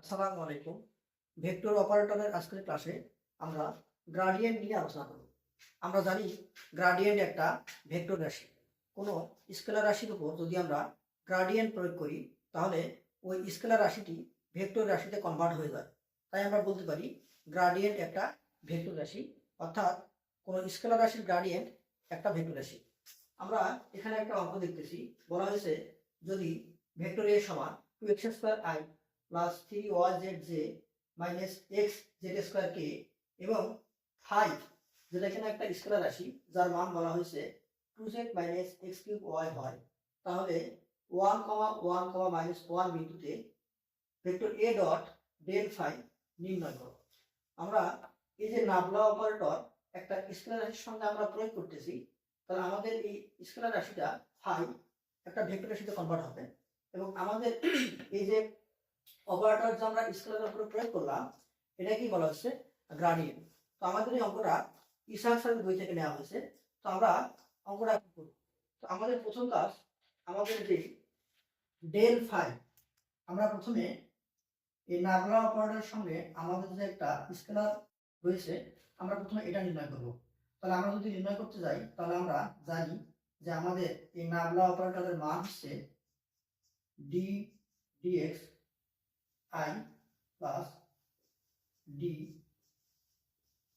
আসসালামু আলাইকুম। ভেক্টর অপারেটরের আজকের ক্লাসে আমরা গ্রাডিয়েন্ট নিয়ে আলোচনা করব। আমরা জানি গ্রাডিয়েন্ট একটা ভেক্টর রাশি। কোনো স্কেলার রাশির উপর যদি আমরা গ্রাডিয়েন্ট প্রয়োগ করি তাহলে ওই স্কেলার রাশিটি ভেক্টর রাশিতে কনভার্ট হয়ে যায়। তাই আমরা বলতে পারি গ্রাডিয়েন্ট একটা ভেক্টর রাশি, অর্থাৎ কোনো স্কেলার রাশির গ্রাডিয়েন্ট একটা ভেক্টর রাশি। আমরা এখানে একটা অঙ্ক দেখতেছি, বলা হয়েছে যদি ভেক্টর এ সমান 2x² i plus 3yzj minus x z square কে এবং 5, যেটা এখানে একটা স্কেলার রাশি যার মান বলা হয়েছে 2z minus x cube Y হয়, তাহলে 1,1,-1 বিন্দুতে vector A dot del phi নির্ণয় করো। আমরা এই যে নাবলা অপারেটর একটা স্কেলার রাশির সঙ্গে আমরা প্রয়োগ করতেছি, তাহলে আমাদের এই স্কেলার রাশিটা ফাই একটা ভেক্টর রাশিতে কনভার্ট হবে এবং আমাদের এই যে অপারেটর যে আমরা স্কেলারের উপরে প্রয়োগ করলাম এটা কি বলা হচ্ছে গ্রাডিয়েন্ট। তো আমাদের এই অঙ্কটা ইসাক স্যারের বই থেকে নেওয়া হয়েছে। তো আমরা অঙ্কটা করব। তো আমাদের প্রথম কাজ, আমাদের যে ডেল ফাই, আমরা প্রথমে এই নাবলা অপারেটরের সঙ্গে আমাদের যে একটা স্কেলার রয়েছে আমরা প্রথমে এটা নির্ণয় করব। তাহলে আমরা যদি নির্ণয় করতে যাই তাহলে আমরা জানি যে আমাদের এই নাবলা অপারেটরের মান হচ্ছে d dx i plus d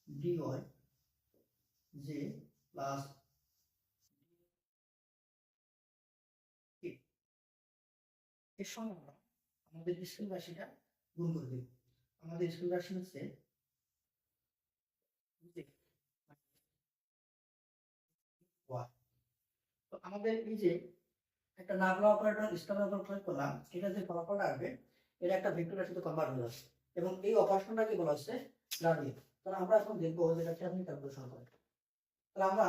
dy j plus k, এর সঙ্গে আমরা আমাদের স্কেল রাশিটা গুণ করে দেব। আমাদের স্কেল রাশি হচ্ছে y। তো আমাদের এই যে একটা নাবলা অপারেটর স্কেলার উপর প্রয়োগ করলাম, এটা যে ফলাফলটা আসবে এটা একটা ভেক্টর রাশিতে কনভার্ট হয়ে যাচ্ছে এবং এই অপারেশনটাকে বলা হচ্ছে গ্রাডিয়েন্ট। তাহলে আমরা এখন দেখবো যে এটা কেমন ক্যালকুলেশন করে। তাহলে আমরা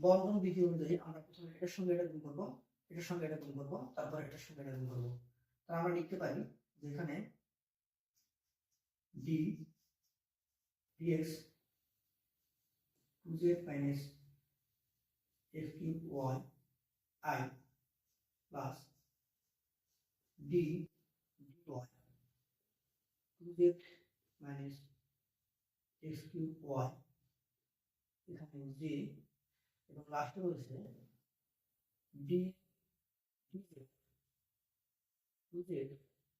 বন্ধন বিধি অনুযায়ী আমরা প্রথমে এটার সঙ্গে এটা গুণ করবো, এটার সঙ্গে এটা গুণ করবো, তারপর এটার সঙ্গে এটা গুণ করবো। তাহলে আমরা লিখতে পারি যে এখানে d dx 2z minus f cube y i plus d dy 2z minus x cube y, এখানে j এবং লাস্টে রয়েছে d dz 2z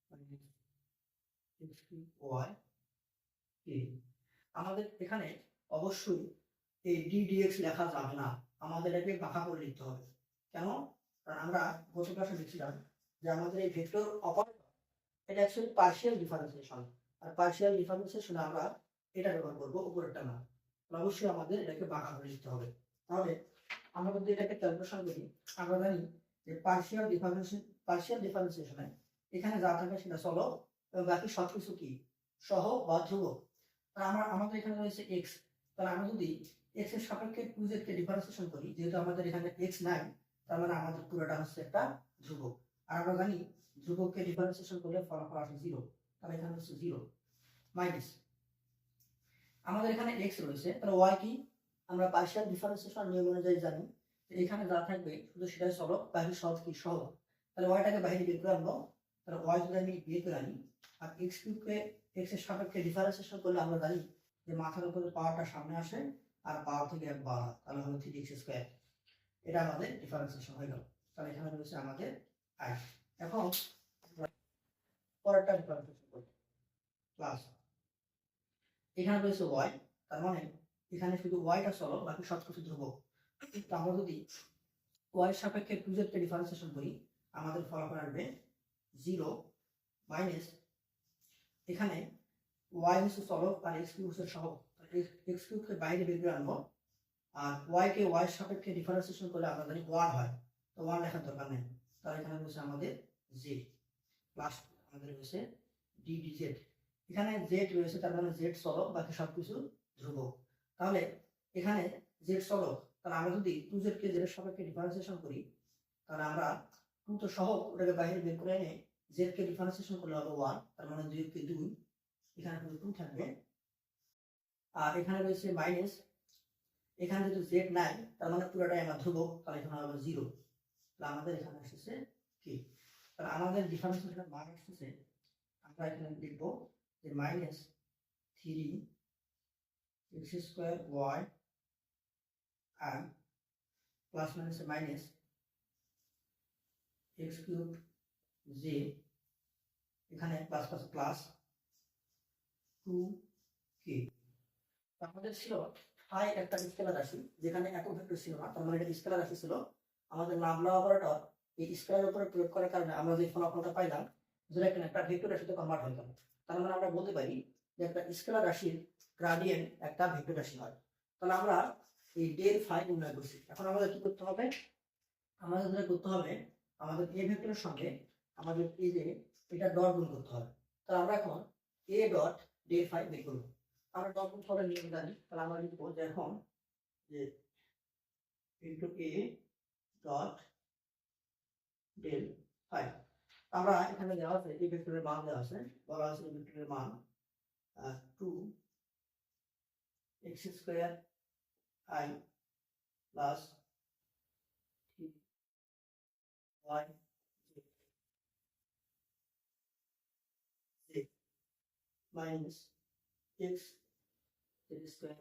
minus x cube y k। আমাদের এখানে অবশ্যই এই ডি ডিএক্স লেখা যাবে না, আমাদের এটাকে বাঁকা করে লিখতে হবে। কেন? কারণ আমরা গত ক্লাসে দেখছিলাম যে আমাদের এই ভেক্টর অপারেটর এটা অ্যাকচুয়ালি পার্শিয়াল ডিফারেন্সিয়েশন, আর পার্শিয়াল ডিফারেন্সিয়েশনে আমরা এটা ব্যবহার করবো, উপরেরটা না। অবশ্যই আমাদের এটাকে বাঁকা করে লিখতে হবে। তাহলে আমরা যদি এটাকে ক্যালকুলেশন করি, আমরা জানি যে পার্শিয়াল ডিফারেন্সিয়েশনে এখানে যা থাকে সেটা চলক এবং বাকি সবকিছু কি সহ বা ধ্রুবক। আমাদের এখানে রয়েছে এক্স, তাহলে আমরা যদি এক্স এর সাপেক্ষে 2z কে ডিফারেন্সিয়েশন করি, যেহেতু আমাদের এখানে এক্স নাই, তার মানে আমাদের পুরোটা হচ্ছে একটা ধ্রুবক। আর আমরা জানি ধ্রুবককে ডিফারেন্সিয়েশন করলে ফলাফল আসে 0, তাহলে এখানে হচ্ছে 0 মাইনাস আমাদের এখানে এক্স রয়েছে, তাহলে ওয়াই কি আমরা পার্শিয়াল ডিফারেন্সিয়েশন নিয়ম অনুযায়ী জানি এখানে যা থাকবে শুধু সেটাই চলক, বাকি সব কি সহ। তাহলে ওয়াইটাকে বাইরে বের করে আনবো, তাহলে ওয়াই যদি আমি বের করে আনি আর এক্স কিউবকে এক্স এর সাপেক্ষে ডিফারেন্সিয়েশন করলে আমরা জানি যে মাথার উপরে পাওয়ারটা সামনে আসে আর পাওয়ার থেকে এক বাড়া, তাহলে হলো 3x²। এটা আমাদের ডিফারেন্সিয়েশন হয়ে গেল। তাহলে এখানে রয়েছে আমাদের আই। এখন পরেরটা ডিফারেন্সিয়েশন করব, প্লাস এখানে রয়েছে ওয়াই, তার মানে এখানে শুধু ওয়াইটা চলো, বাকি সব কিছু ধ্রুবক। তো আমরা যদি ওয়াই সাপেক্ষে 2z কে ডিফারেন্সিয়েশন করি আমাদের ফলাফল আসবে 0 মাইনাস এখানে ওয়াই হচ্ছে চলক আর এক্স কিউব হচ্ছে সহগ, এক্স কিউবকে বাইরে বের করে আনবো আর ওয়াই কে ওয়াই সাপেক্ষে ডিফারেন্সিয়েশন করলে আমরা জানি 1 হয়, তো 1 লেখার দরকার নেই। তাহলে এখানে রয়েছে আমাদের জে প্লাস আমাদের রয়েছে ডি ডি জেড, এখানে জেড রয়েছে তার মানে জেড চলক, বাকি সবকিছু ধ্রুবক। তাহলে এখানে জেড চলক, তাহলে আমরা যদি 2z কে জেড এর সাপেক্ষে ডিফারেন্সিয়েশন করি তাহলে আমরা 2 তো সহগ, ওটাকে বাইরে বের করে এনে জেড কে ডিফারেন্সিয়েশন করলে হবে 1, তার মানে 2 কে 2, এখানে কিন্তু 2 থাকবে। আর এখানে রয়েছে মাইনাস, এখানে যেহেতু জেড নাই তার মানে পুরোটাই আমার ধ্রুবক, তাহলে এখানে হবে 0। তাহলে আমাদের এখানে আসছে কি, তাহলে আমাদের ডিফারেন্সিয়েশনের মান আসছে আমরা এখানে লিখবো যে মাইনাস 3 x স্কোয়ার ওয়াই আর plus minus minus x cube j, এখানে প্লাস প্লাস প্লাস 2k। আমাদের ছিল ফাই একটা স্কেলার রাশি, যেখানে একক ভেক্টর ছিল না, তার মানে এটা স্কেলার রাশি ছিল। আমাদের নামলা অপারেটর এই স্কয়ারের উপরে প্রয়োগ করার কারণে আমরা যে ফলাফলটা পাইলাম যেটা একটা ভেক্টর রাশিতে কনভার্ট হয়ে গেল। তার মানে আমরা বলতে পারি যে একটা স্কেলার রাশির গ্রেডিয়েন্ট একটা ভেক্টর রাশি হয়। তাহলে আমরা এই ডেল ফাই নির্ণয় করছি। এখন আমাদের কি করতে হবে? আমাদের যেটা করতে হবে, আমাদের এ ভেক্টরের সঙ্গে আমাদের এই যে এটা ডট গুণ করতে হবে। তাহলে আমরা এখন এ ডট ডেল ফাই বের করবো। আমরা ডট গুণ করে নিয়ম জানি, তাহলে আমরা লিখবো যে এখন যে into A dot del phi. আমরা এখানে দেওয়া আছে এই ভেক্টরের মান দেওয়া আছে, বলা আছে এই ভেক্টরের মান 2x square i plus 3y z minus x square.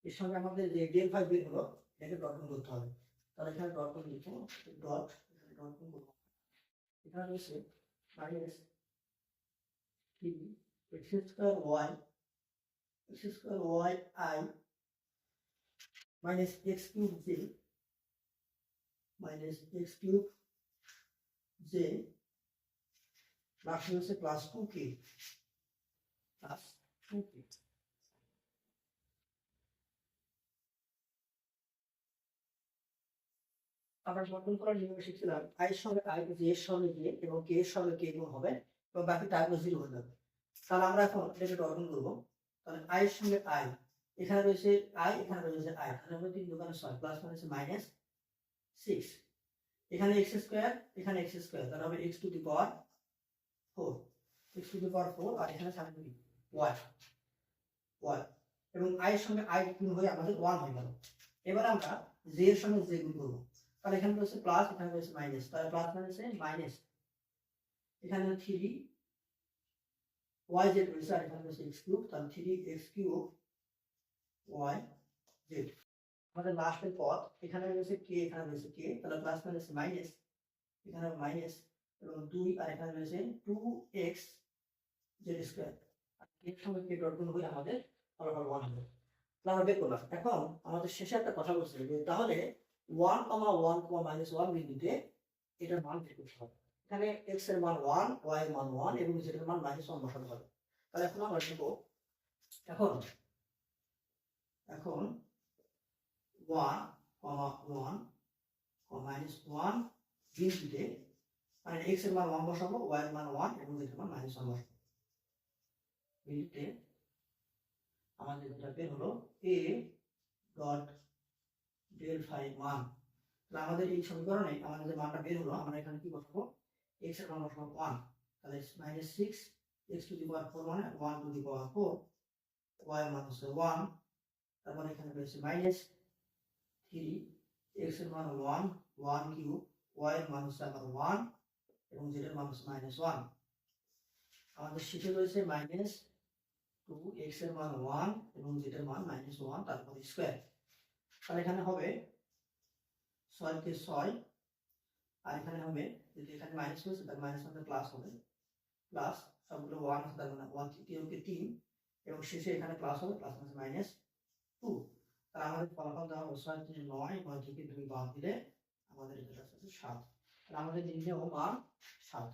এর সঙ্গে আমাদের যে ডেল ফাই বের হলো এটাকে ডট গুণ করতে হবে। তাহলে এখানে ডট গুণ লিখবো, ডট এখানে ডট গুণ করবো। এখানে রয়েছে minus 3x square y i minus x cube j minus x cube j রাশি হচ্ছে প্লাস 2k প্লাস 2k। আমরা গঠন করার নিয়ম শিখছিলাম i এর সঙ্গে i, j এর সঙ্গে j এবং k এর সঙ্গে k গুণ হবে এবং বাকি টাগুলো 0 হয়ে যাবে। তাহলে আমরা এখন এটাকে গঠন করবো। তাহলে i এর সঙ্গে i, এখানে রয়েছে i, এখানে রয়েছে i, তাহলে আমরা 3 দোকানে 6 প্লাস মানে মাইনাস 6, এখানে x স্কয়ার, এখানে x স্কয়ার, তাহলে হবে x to the power 4, x to the power 4, আর এখানে থাকবে y এবং i এর সঙ্গে i গুণ হয়ে আমাদের 1 হয়ে গেল। এবার আমরা j এর সঙ্গে j গুণ করব। তাহলে এখানে রয়েছে প্লাস, এখানে রয়েছে মাইনাস, তাহলে প্লাস মাইনাসে মাইনাস, এখানে 3 y z রয়েছে আর এখানে রয়েছে x কিউব, তাহলে 3x কিউব y z। আমাদের লাস্টের পদ এখানে রয়েছে k, এখানে রয়েছে k, তাহলে প্লাস মাইনাস মাইনাস, এখানে মাইনাস এবং 2 আর এখানে রয়েছে 2x z স্কয়ার, আর k এর সঙ্গে k ডট গুণ হয়ে আমাদের ফলাফল 1 হবে। তাহলে আমরা বের করলাম। এখন আমাদের শেষে একটা কথা বলছে যে তাহলে 1, 1, -1 বিন্দুতে এটার মান বের করতে হবে। এখানে x এর মান 1, y এর মান 1 এবং z এর মান -1 বসাতে হবে। তাহলে এখন আমরা লিখব এখন 1, 1, -1 বিন্দুতে, মানে x এর মান 1 বসাবো, y এর মান 1 এবং z এর মান -1 বসাবো। বিন্দুতে আমাদের যেটা বের হলো a ডট ডেল ফাই মান। তাহলে আমাদের এই সমীকরণে আমাদের যে মানটা বের হলো, আমরা এখানে কি বসাবো? x এর মান বসাবো 1, তাহলে -6 x টু দি পাওয়ার 4 মানে 1 টু দি পাওয়ার 4, y এর মান হচ্ছে 1, তারপর এখানে রয়েছে -3 x এর মান 1, 1 কিউব, y এর মান হচ্ছে আবার 1 এবং z এর মান হচ্ছে -1। আমাদের শেষে রয়েছে -2 x এর মান 1 এবং z এর মান -1, তারপর স্কয়ার। তাহলে এখানে হবে 6 কে 6, আর এখানে হবে যদি এখানে মাইনাস হয়েছে তার মাইনাস মানে প্লাস হবে, প্লাস সবগুলো 1 আছে তার মানে 1 কে 3 এবং শেষে এখানে প্লাস হবে, প্লাস মানে -2। তাহলে আমাদের ফলাফল দেওয়া হলো 6 3 9, 9 থেকে 2 বাদ দিলে আমাদের এটা হচ্ছে 7। তাহলে আমাদের নির্ণেয় মান 7।